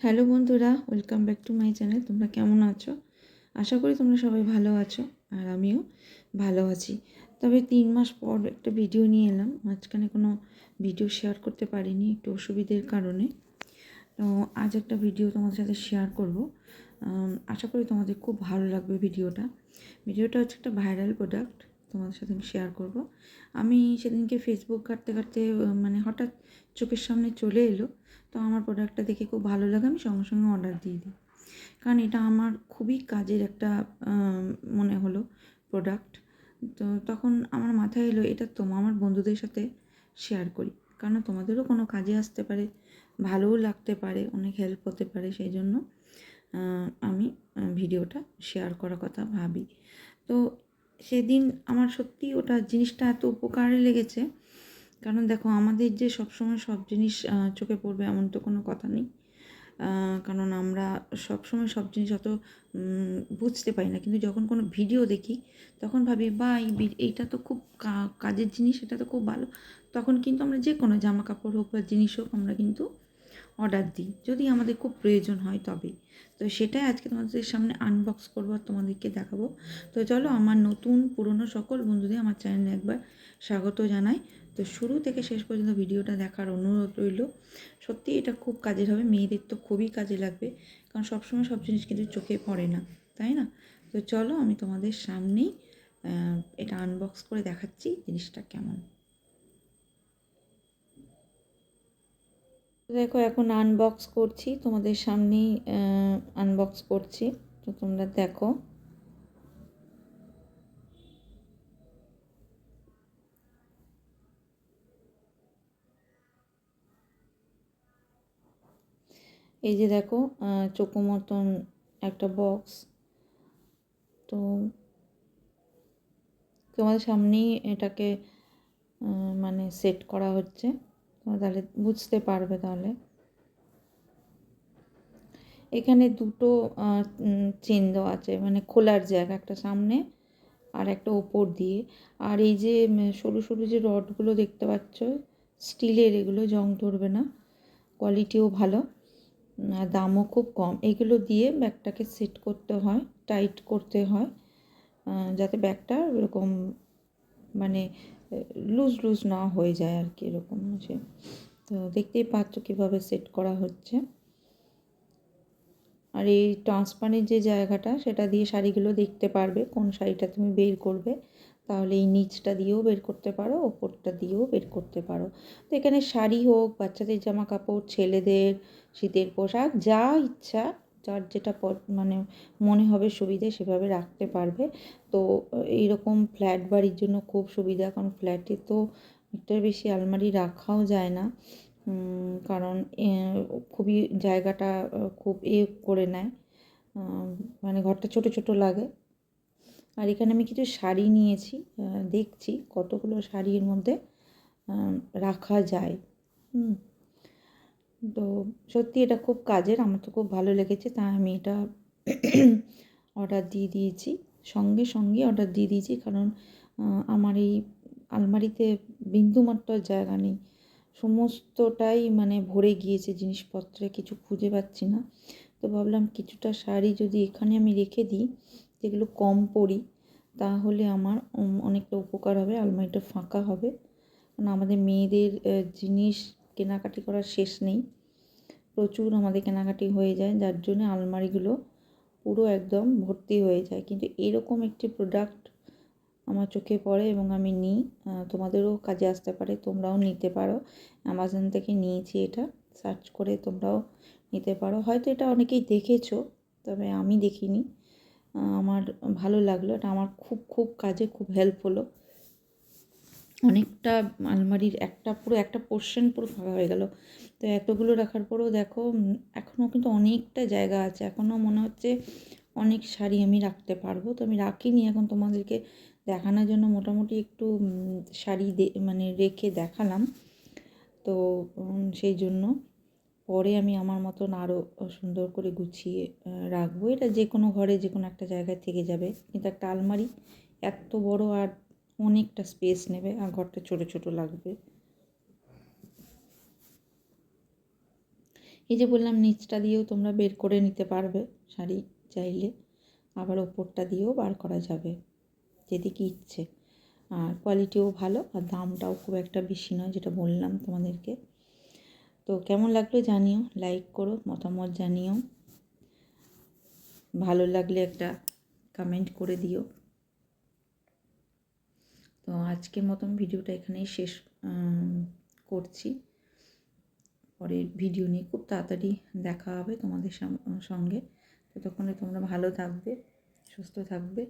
Hello বন্ধুরা, welcome back to my channel. তোমরা কেমন আছো? আশা করি তোমরা সবাই ভালো আছো, আর আমিও ভালো আছি। তবে 3 মাস পর একটা ভিডিও নিয়ে এলাম। মাঝখানে কোনো ভিডিও শেয়ার করতে পারিনি একটু অসুবিধের কারণে। তো আজ একটা ভিডিও তোমাদের সাথে শেয়ার করব। আশা করি তোমাদের খুব ভালো লাগবে ভিডিওটা। ভিডিওটা হচ্ছে একটা ভাইরাল প্রোডাক্ট, তোমাদের সাথে আমি শেয়ার করব। আমি সেদিনকে ফেসবুক ঘাঁটতে ঘাঁটতে মানে হঠাৎ চোখের সামনে চলে এলো। তো আমার প্রোডাক্টটা দেখে খুব ভালো লাগে, আমি সঙ্গে সঙ্গে অর্ডার দিয়ে দিই। কারণ এটা আমার খুবই কাজের একটা মনে হলো প্রোডাক্ট। তো তখন আমার মাথায় এলো এটা আমার বন্ধুদের সাথে শেয়ার করি, কারণ তোমাদেরও কোনো কাজে আসতে পারে, ভালোও লাগতে পারে, অনেক হেল্প হতে পারে। সেই জন্য আমি ভিডিওটা শেয়ার করার কথা ভাবি। তো সেদিন আমার সত্যি ওটা জিনিসটা এত উপকারে লেগেছে, কারণ দেখো আমাদের যে সবসময় সব জিনিস চোখে পড়বে এমন তো কোনো কথা নেই। কারণ আমরা সবসময় সব জিনিস অত বুঝতে পারি না, কিন্তু যখন কোনো ভিডিও দেখি তখন ভাবি বা এইটা তো খুব কাজের জিনিস, এটা তো খুব ভালো। তখন কিন্তু আমরা যে কোনো জামা কাপড় হোক বা জিনিস হোক আমরা কিন্তু অর্ডার দিই, যদি আমাদের খুব প্রয়োজন হয় তবেই। তো সেটাই আজকে তোমাদের সামনে আনবক্স করবো আর তোমাদেরকে দেখাবো। তো চলো, আমার নতুন পুরনো সকল বন্ধুদের আমার চ্যানেলে একবার স্বাগত জানাই। তো শুরু থেকে শেষ পর্যন্ত ভিডিওটা দেখার অনুরোধ রইল। সত্যি এটা খুব কাজের হবে, মেয়েদের তো খুবই কাজে লাগবে, কারণ সবসময় সব জিনিস কিন্তু চোখে পড়ে না, তাই না? তো চলো, আমি তোমাদের সামনেই এটা আনবক্স করে দেখাচ্ছি জিনিসটা কেমন। দেখো, এখন আনবক্স করছি, তোমাদের সামনেই আনবক্স করছি। তো তোমরা দেখো। এই যে দেখো, চোখো মতন একটা বক্স। তো তোমাদের সামনেই এটাকে মানে সেট করা হচ্ছে, তোমরা তাহলে বুঝতে পারবে। তাহলে এখানে দুটো চেন দেওয়া আছে, মানে খোলার জায়গা, একটা সামনে আর একটা ওপর দিয়ে। আর এই যে সরু সরু যে রডগুলো দেখতে পাচ্ছ, স্টিলের, এগুলো জং ধরবে না, কোয়ালিটিও ভালো, আর দামও খুব কম। এগুলো দিয়ে ব্যাগটাকে সেট করতে হয়, টাইট করতে হয়, যাতে ব্যাগটা এরকম মানে লুজ লুজ না হয়ে যায় আর কি, এরকম আছে। তো দেখতেই পাচ্ছ কীভাবে সেট করা হচ্ছে। আর এই ট্রান্সপারেন্ট যে জায়গাটা, সেটা দিয়ে শাড়িগুলো দেখতে পারবে, কোন শাড়িটা তুমি বের করবে। তাহলে এই নিচটা দিয়েও বের করতে পারো, ওপরটা দিয়েও বের করতে পারো। তো এখানে শাড়ি হোক, বাচ্চাদের জামা কাপড়, ছেলেদের শীতের পোশাক, যা ইচ্ছা, যার যেটা মানে মনে হবে সুবিধে সেভাবে রাখতে পারবে। তো এইরকম ফ্ল্যাট বাড়ির জন্য খুব সুবিধা, কারণ ফ্ল্যাটে তো একটার বেশি আলমারি রাখাও যায় না, কারণ খুবই জায়গাটা খুব করে নেয়, মানে ঘরটা ছোট ছোট লাগে। আর এখানে আমি কিছু শাড়ি নিয়েছি, দেখছি কতগুলো শাড়ির মধ্যে রাখা যায়। তো সত্যি এটা খুব কাজের, আমার তো খুব ভালো লেগেছে, তাই আমি এটা অর্ডার দিয়ে দিয়েছি, সঙ্গে সঙ্গে অর্ডার দিয়ে দিয়েছি। কারণ আমার এই আলমারিতে বিন্দুমাত্র জায়গা নেই, সমস্তটাই মানে ভরে গিয়েছে জিনিসপত্রে, কিছু খুঁজে পাচ্ছি না। তো ভাবলাম কিছুটা শাড়ি যদি এখানে আমি রেখে দিই, যেগুলো কম পরি, তাহলে আমার অনেকটা উপকার হবে, আলমারিটা ফাঁকা হবে। কারণ আমাদের মেয়েদের জিনিস কেনাকাটি করার শেষ নেই, প্রচুর আমাদের কেনাকাটি হয়ে যায়, যার জন্য আলমারিগুলো পুরো একদম ভর্তি হয়ে যায়। কিন্তু এরকম একটি প্রোডাক্ট আমার চোখে পড়ে এবং আমি নিই, তোমাদেরও কাজে আসতে পারে, তোমরাও নিতে পারো। অ্যামাজন থেকে নিয়েছি এটা, সার্চ করে তোমরাও নিতে পারো। হয়তো এটা অনেকেই দেখেছো, তবে আমি দেখিনি। আমার ভালো লাগলো, এটা আমার খুব খুব কাজে খুব হেল্প হলো। অনেকটা আলমারির পুরো একটা পোর্শন পুরো ফাঁকা হয়ে গেল। তো এতগুলো রাখার পরেও দেখো, এখনও কিন্তু অনেকটা জায়গা আছে, এখনও মনে হচ্ছে অনেক শাড়ি আমি রাখতে পারবো। তো আমি রাখিনি, এখন তোমাদেরকে দেখানোর জন্য মোটামুটি একটু শাড়ি মানে রেখে দেখালাম। তো সেই জন্য পরে আমি আমার মতন আরও সুন্দর করে গুছিয়ে রাখবো। এটা যে কোনো ঘরে যে কোনো একটা জায়গায় থেকে যাবে, কিন্তু একটা আলমারি এত বড় আর অনেকটা স্পেস নেবে, আর ঘরটা ছোট ছোট লাগবে। এই যে বললাম নিচটা দিয়েও তোমরা বের করে নিতে পারবে শাড়ি চাইলে, আবার ওপরটা দিয়েও বার করা যাবে যেদিকে ইচ্ছে। আর কোয়ালিটিও ভালো আর দামটাও খুব একটা বেশি নয়, যেটা বললাম তোমাদেরকে। তো কেমন লাগলো জানিও, লাইক করো, মতামত জানিও, ভালো লাগলে একটা কমেন্ট করে দিও। তো আজকের মতন ভিডিওটা এখানেই শেষ করছি। পরের ভিডিও নিয়ে খুব তাড়াতাড়ি দেখা হবে তোমাদের সঙ্গে। ততক্ষণে তোমরা ভালো থাকবে, সুস্থ থাকবে।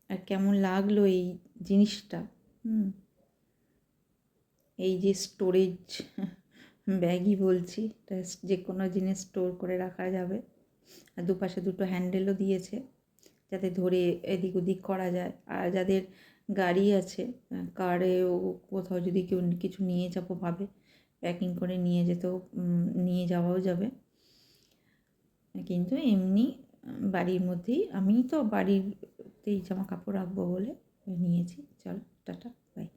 আর কেমন লাগলো এই জিনিসটা, এই যে স্টোরেজ ব্যাগই বলছি, এটা যে কোনো জিনিস স্টোর করে রাখা যাবে। আর দুপাশে দুটো হ্যান্ডেলও দিয়েছে যাতে ধরে এদিক ওদিক করা যায়। আর যাদের গাড়ি আছে, কারেও কোথাও যদি কেউ কিছু নিয়ে যাবো ভাবে, প্যাকিং করে নিয়ে যাওয়াও যাবে। কিন্তু এমনি বাড়ির মধ্যেই, আমি তো বাড়িতেই জামা কাপড় রাখবো বলে নিয়েছি। চলো, টাটা, বাই।